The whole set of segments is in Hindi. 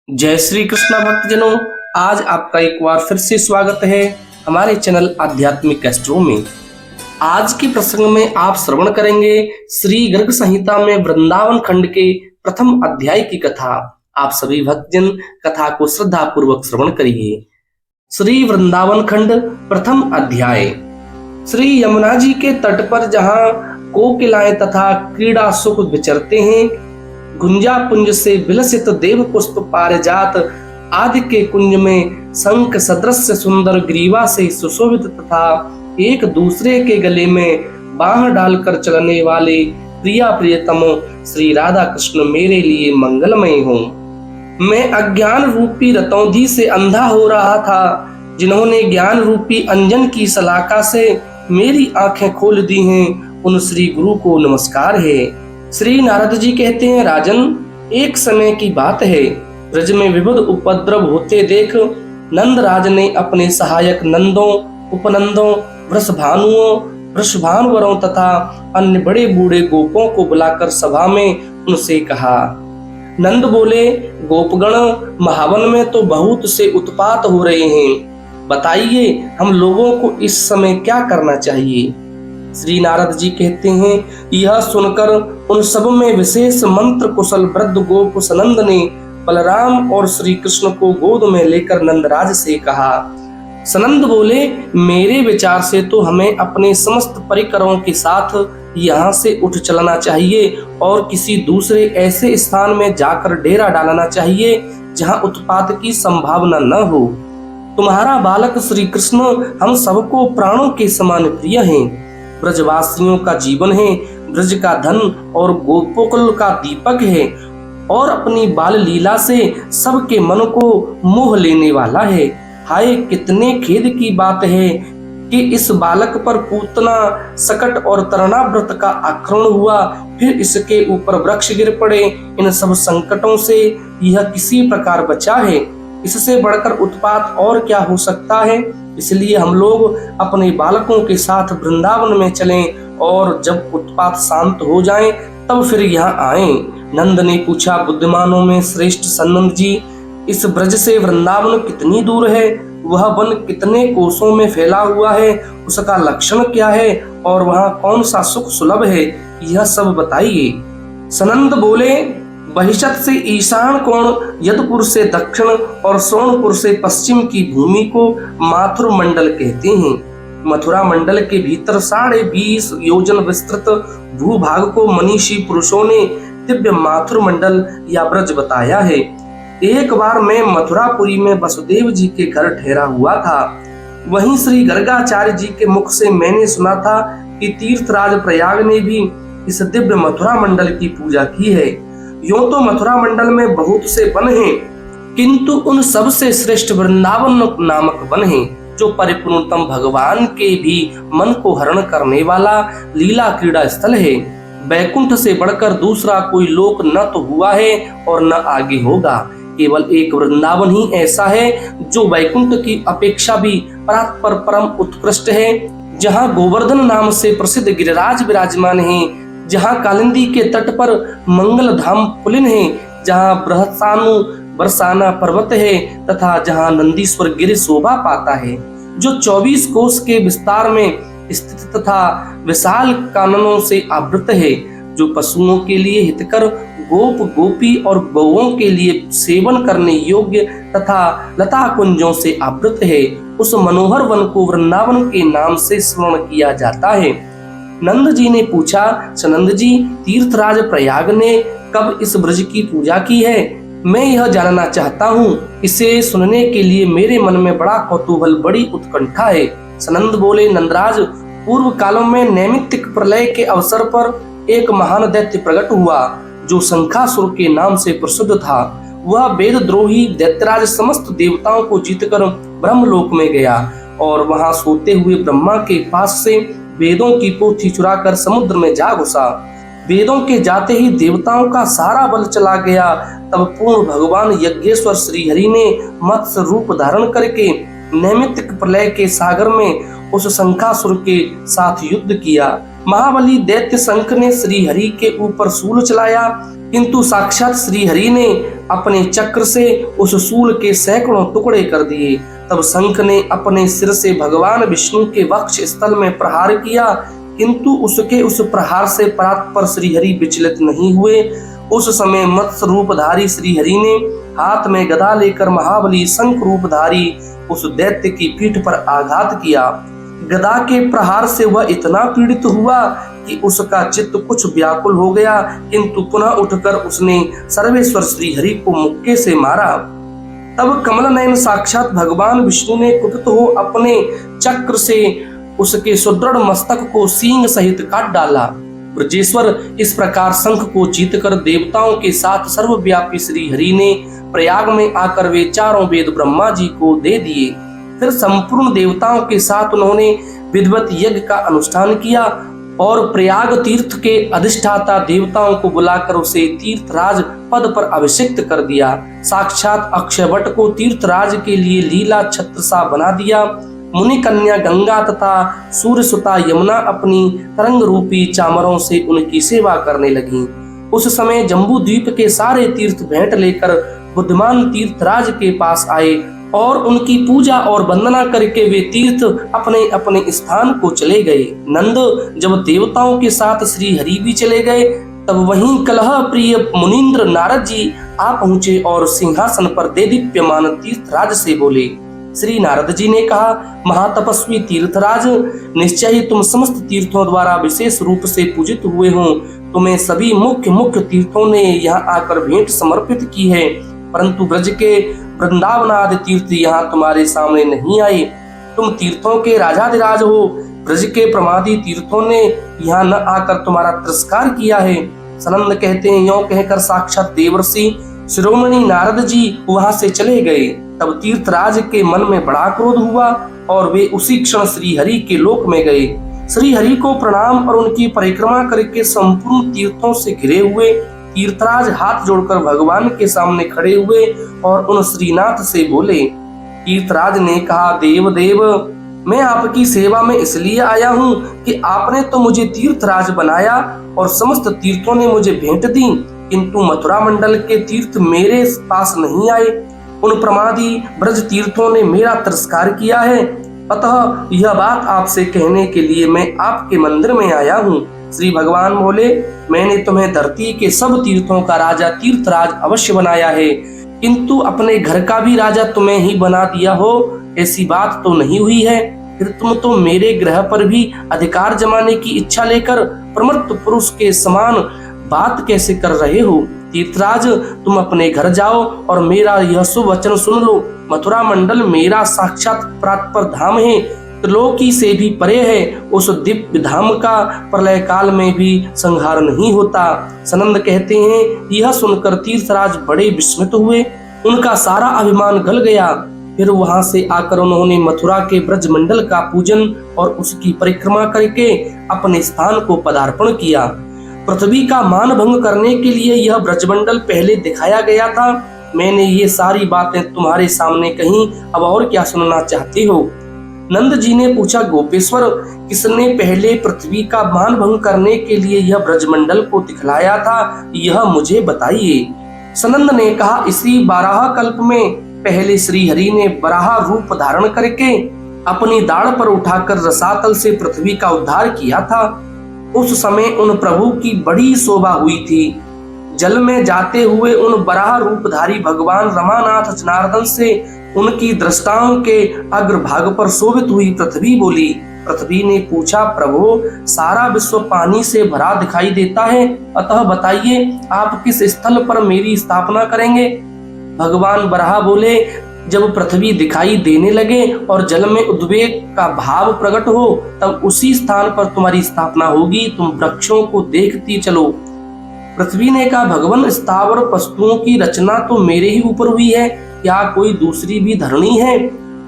जय श्री कृष्णा भक्तजनों। आज आपका एक बार फिर से स्वागत है हमारे चैनल आध्यात्मिक एस्ट्रो में। आज के प्रसंग में आप श्रवण करेंगे श्री गर्ग संहिता में वृंदावन खंड के प्रथम अध्याय की कथा। आप सभी भक्तजन कथा को श्रद्धा पूर्वक श्रवण करिए। श्री वृंदावन खंड प्रथम अध्याय। श्री यमुना जी के तट पर जहाँ कोकिलाएं तथा क्रीड़ा सुख विचरते हैं, गुंजा पुंज से विलसित देव पुष्प पारिजात आदि के कुंज में शंख सदृश सुंदर ग्रीवा से सुशोभित तथा एक दूसरे के गले में बाह डालकर चलने वाले प्रिया प्रियतमो श्री राधा कृष्ण मेरे लिए मंगलमय हो। मैं अज्ञान रूपी रतौंधी से अंधा हो रहा था, जिन्होंने ज्ञान रूपी अंजन की सलाका से मेरी आंखें खोल दी हैं, उन श्री गुरु को नमस्कार है। श्री नारद जी कहते हैं, राजन, एक समय की बात है, ब्रज में विविध उपद्रव होते देख नंद राज ने अपने सहायक नंदों, उपनंदों, वृषभानुओं, वृषभानुवरों तथा अन्य बड़े बूढ़े गोपों को बुलाकर सभा में उनसे कहा। नंद बोले, गोपगण, महावन में तो बहुत से उत्पात हो रहे हैं, बताइए हम लोगों को इस समय क्या करना चाहिए। श्री नारद जी कहते हैं, यह सुनकर उन सब में विशेष मंत्र कुशल वृद्ध गोप सनंद ने बलराम और श्री कृष्ण को गोद में लेकर नंदराज से कहा। सनंद बोले, मेरे विचार से तो हमें अपने समस्त परिकरों के साथ यहाँ से उठ चलना चाहिए और किसी दूसरे ऐसे स्थान में जाकर डेरा डालना चाहिए जहाँ उत्पात की संभावना न हो। तुम्हारा बालक श्री कृष्ण हम सबको प्राणों के समान प्रिय हैं, ब्रजवासियों का जीवन है, ब्रज का धन और गोपोकुल का दीपक है और अपनी बाल लीला से सबके मन को मोह लेने वाला है। हाय, कितने खेद की बात है कि इस बालक पर पूतना, सकट और तरणाव्रत का आक्रमण हुआ, फिर इसके ऊपर वृक्ष गिर पड़े। इन सब संकटों से यह किसी प्रकार बचा है, इससे बढ़कर उत्पात और क्या हो सकता है। इसलिए हम लोग अपने बालकों के साथ वृंदावन में चलें और जब उत्पात शांत हो जाए तब फिर यहाँ आएं। नंद ने पूछा, बुद्धिमानों में श्रेष्ठ सनंद जी, इस ब्रज से वृंदावन कितनी दूर है, वह वन कितने कोसों में फैला हुआ है, उसका लक्षण क्या है और वहाँ कौन सा सुख सुलभ है, यह सब बताइए। सनंद बोले, बहिषत से ईशान कोण, यदुपुर से दक्षिण और सोनपुर से पश्चिम की भूमि को माथुर मंडल कहते हैं। मथुरा मंडल के भीतर 20.5 योजन विस्तृत भूभाग को मनीषी पुरुषों ने दिव्य माथुर मंडल या ब्रज बताया है। एक बार मैं मथुरापुरी में वसुदेव जी के घर ठहरा हुआ था। वहीं श्री गर्गाचार्य जी के मुख से मैंने सुना था कि तीर्थराज प्रयाग ने भी इस दिव्य मथुरा मंडल की पूजा की है। यूं तो मथुरा मंडल में बहुत से वन हैं, किंतु उन सब से श्रेष्ठ वृंदावन नामक वन है, जो परिपूर्णतम भगवान के भी मन को हरण करने वाला लीला क्रीड़ा स्थल है। बैकुंठ से बढ़कर दूसरा कोई लोक न तो हुआ है और न आगे होगा। केवल एक वृंदावन ही ऐसा है जो बैकुंठ की अपेक्षा भी परात्पर परम उत्कृष्ट है, जहाँ गोवर्धन नाम से प्रसिद्ध गिरिराज विराजमान है, जहाँ कालिंदी के तट पर मंगल धाम पुलिन है, जहाँ बृहत्सानु बरसाना पर्वत है तथा जहाँ नंदीश्वर गिरि शोभा पाता है, जो 24 कोस के विस्तार में स्थित तथा विशाल काननों से आवृत है, जो पशुओं के लिए हितकर, गोप गोपी और गौओं के लिए सेवन करने योग्य तथा लता कुंजों से आवृत है। उस मनोहर वन को वृंदावन के नाम से स्मरण किया जाता है। नंद जी ने पूछा, सनंद जी, तीर्थराज प्रयाग ने कब इस ब्रज की पूजा की है? मैं यह जानना चाहता हूँ। इसे सुनने के लिए मेरे मन में बड़ा कौतूहल, बड़ी उत्कंठा है। सनंद बोले, नंदराज, पूर्व कालों में नैमित्तिक प्रलय के अवसर पर एक महान दैत्य प्रकट हुआ, जो शंखासुर के नाम से प्रसिद्ध था। वह वेदद्रोही दैत्यराज समस्त देवताओं को जीतकर ब्रह्मलोक में गया और वहां सोते हुए ब्रह्मा के पास से वेदों की पोथी चुराकर समुद्र में जा घुसा। वेदों के जाते ही देवताओं का सारा बल चला गया। तब पूर्ण भगवान यज्ञेश्वर श्रीहरि ने मत्स्य रूप धारण करके नैमित्तिक प्रलय के सागर में उस शंखासुर के साथ युद्ध किया। महाबली दैत्य शंख ने श्रीहरि के ऊपर शूल चलाया। किंतु साक्षात श्री हरि ने अपने चक्र से उस शूल के सैकड़ों टुकड़े कर दिए। तब शंख ने अपने सिर से भगवान विष्णु के वक्ष स्थल में प्रहार किया, किंतु उसके उस प्रहार से परात्पर श्रीहरि विचलित नहीं हुए। उस समय मत्स्य रूपधारी श्रीहरि ने हाथ में गदा लेकर महाबली शंख रूपधारी उस दैत्य की पीठ पर आघात किया। गदा के प्रहार से वह इतना पीड़ित हुआ कि उसका चित्त कुछ व्याकुल हो गया, किंतु पुनः उठकर उसने सर्वेश्वर श्रीहरि को मुक्के से मारा। तब कमल नयन साक्षात भगवान विष्णु ने कुपित हो अपने चक्र से उसके सुदृढ़ मस्तक को सींग सहित काट डाला। ब्रजेश्वर इस प्रकार शंख को जीतकर देवताओं के साथ सर्वव्यापी श्री हरि ने प्रयाग में आकर वे चारों वेद ब्रह्मा जी को दे दिए। फिर संपूर्ण देवताओं के साथ उन्होंने विधिवत यज्ञ का अनुष्ठान किया और प्रयाग तीर्थ के अधिष्ठाता देवताओं को बुलाकर उसे तीर्थराज पद पर अभिषिक्त कर दिया। साक्षात अक्षयवट को तीर्थराज के लिए लीला छत्र सा बना दिया। मुनि कन्या गंगा तथा सूर्य सुता यमुना अपनी तरंग रूपी चामरों से उनकी सेवा करने लगी। उस समय जम्बू द्वीप के सारे तीर्थ भेंट लेकर बुद्धिमान तीर्थराज के पास आए और उनकी पूजा और वंदना करके वे तीर्थ अपने अपने स्थान को चले गए। नंद जब देवताओं के साथ श्री हरि भी चले गए, तब वहीं कलह प्रिय मुनीन्द्र नारद जी आ पहुंचे और सिंहासन पर देदीप्यमान तीर्थराज से बोले। श्री नारद जी ने कहा, महातपस्वी तीर्थराज, निश्चय ही तुम समस्त तीर्थों द्वारा विशेष रूप से पूजित हुए हो। तुम्हें सभी मुख्य मुख्य तीर्थों ने यहाँ आकर भेंट समर्पित की है, परंतु ब्रज के वृंदावन आदि तीर्थ यहाँ तुम्हारे सामने नहीं आए। तुम तीर्थों के राजाधिराज हो, ब्रज के प्रमादी तीर्थों ने यहाँ न आकर तुम्हारा तिरस्कार किया है। सनंद कहते हैं, यों कहकर साक्षात देवर्षि शिरोमणि नारद जी वहां से चले गए। तब तीर्थराज के मन में बड़ा क्रोध हुआ और वे उसी क्षण श्री हरि के लोक में गए। श्री हरि को प्रणाम और उनकी परिक्रमा करके संपूर्ण तीर्थों से घिरे हुए तीर्थराज हाथ जोड़कर भगवान के सामने खड़े हुए और उन श्रीनाथ से बोले। तीर्थराज ने कहा, देव देव, मैं आपकी सेवा में इसलिए आया हूँ कि आपने तो मुझे तीर्थराज बनाया और समस्त तीर्थों ने मुझे भेंट दी, किंतु मथुरा मंडल के तीर्थ मेरे पास नहीं आए। उन प्रमादी ब्रज तीर्थों ने मेरा तिरस्कार किया है। अतः यह बात आपसे कहने के लिए मैं आपके मंदिर में आया हूँ। श्री भगवान बोले, मैंने तुम्हें धरती के सब तीर्थों का राजा तीर्थराज अवश्य बनाया है, किंतु अपने घर का भी राजा तुम्हें ही बना दिया हो ऐसी बात तो नहीं हुई है। फिर तुम तो मेरे ग्रह पर भी अधिकार जमाने की इच्छा लेकर प्रमत्त पुरुष के समान बात कैसे कर रहे हो। तीर्थराज, तुम अपने घर जाओ और मेरा यह शुभ वचन सुन लो। मथुरा मंडल मेरा साक्षात प्रातपर धाम है, त्रिलोकी से भी परे है। उस दिव्य धाम का प्रलय काल में भी संहार नहीं होता। सनंद कहते हैं, यह सुनकर तीर्थराज बड़े विस्मित हुए, उनका सारा अभिमान गल गया। फिर वहां से आकर उन्होंने मथुरा के ब्रज मंडल का पूजन और उसकी परिक्रमा करके अपने स्थान को पदार्पण किया। पृथ्वी का मान भंग करने के लिए यह ब्रजमंडल पहले दिखाया गया था। मैंने ये सारी बातें तुम्हारे सामने कही, अब और क्या सुनना चाहते हो। नंद जी ने पूछा, गोपेश्वर, किसने पहले पृथ्वी का मान भंग करने के लिए यह ब्रजमंडल को दिखलाया था, यह मुझे बताइए। सनंद ने कहा, इसी बारह कल्प में पहले श्री हरि ने बराह रूप धारण करके अपनी दाढ़ पर उठाकर रसातल से पृथ्वी का उद्धार किया था। उस समय उन प्रभु की बड़ी शोभा हुई थी। जल में जाते हुए उन बराह रूपधारी भगवान रमानाथ जनार्दन से उनकी दृष्टाओं के अग्रभाग पर शोभित हुई पृथ्वी बोली। पृथ्वी ने पूछा, प्रभु, सारा विश्व पानी से भरा दिखाई देता है, अतः बताइए आप किस स्थल पर मेरी स्थापना करेंगे। भगवान बराह बोले, जब पृथ्वी दिखाई देने लगे और जल में उद्वेग का भाव प्रकट हो, तब उसी स्थान पर तुम्हारी स्थापना होगी। तुम वृक्षों को देखती चलो। पृथ्वी ने कहा, भगवान, स्थावर वस्तुओं की रचना तो मेरे ही ऊपर हुई है, क्या कोई दूसरी भी धरणी है?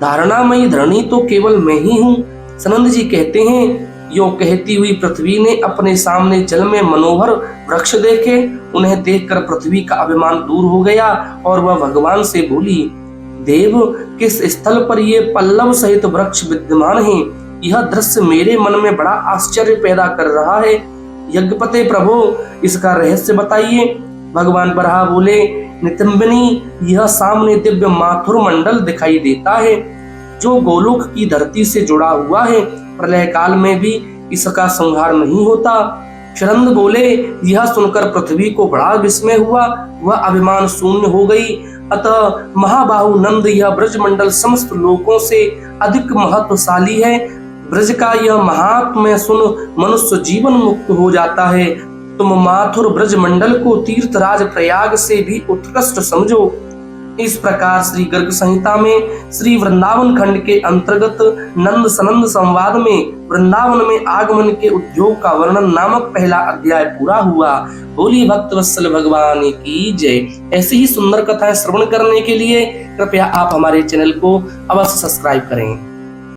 धारणामयी धरणी तो केवल मैं ही हूँ। सनंद जी कहते हैं, यो कहती हुई पृथ्वी ने अपने सामने जल में मनोहर वृक्ष देखे। उन्हें देखकर पृथ्वी का अभिमान दूर हो गया और वह भगवान से बोली, देव, किस स्थल पर ये पल्लव सहित वृक्ष विद्यमान हैं? यह दृश्य मेरे मन में बड़ा आश्चर्य पैदा कर रहा है। यज्ञपते प्रभु, इसका रहस्य बताइए। भगवान बराह बोले, नितंबिनी, यह सामने दिव्य माथुर मंडल दिखाई देता है जो गोलोक की धरती से जुड़ा हुआ है। प्रलय काल में भी इसका संहार नहीं होता। शरंद बोले, यह सुनकर पृथ्वी को बड़ा विस्मय हुआ, वह अभिमान शून्य हो गई। अतः महाबाहु नंद, यह ब्रजमंडल समस्त लोकों से अधिक महत्वशाली है। ब्रज का यह महात्म्य सुन मनुष्य जीवन मुक्त हो जाता है। तुम माथुर ब्रजमंडल को तीर्थराज प्रयाग से भी उत्कृष्ट समझो। इस प्रकार श्री गर्ग संहिता में श्री वृंदावन खंड के अंतर्गत नंद सनंद संवाद में वृंदावन में आगमन के उद्योग का वर्णन नामक पहला अध्याय पूरा हुआ। बोलिए भक्त वत्सल भगवान की जय। ऐसी ही सुंदर कथाएं श्रवण करने के लिए कृपया आप हमारे चैनल को अवश्य सब्सक्राइब करें।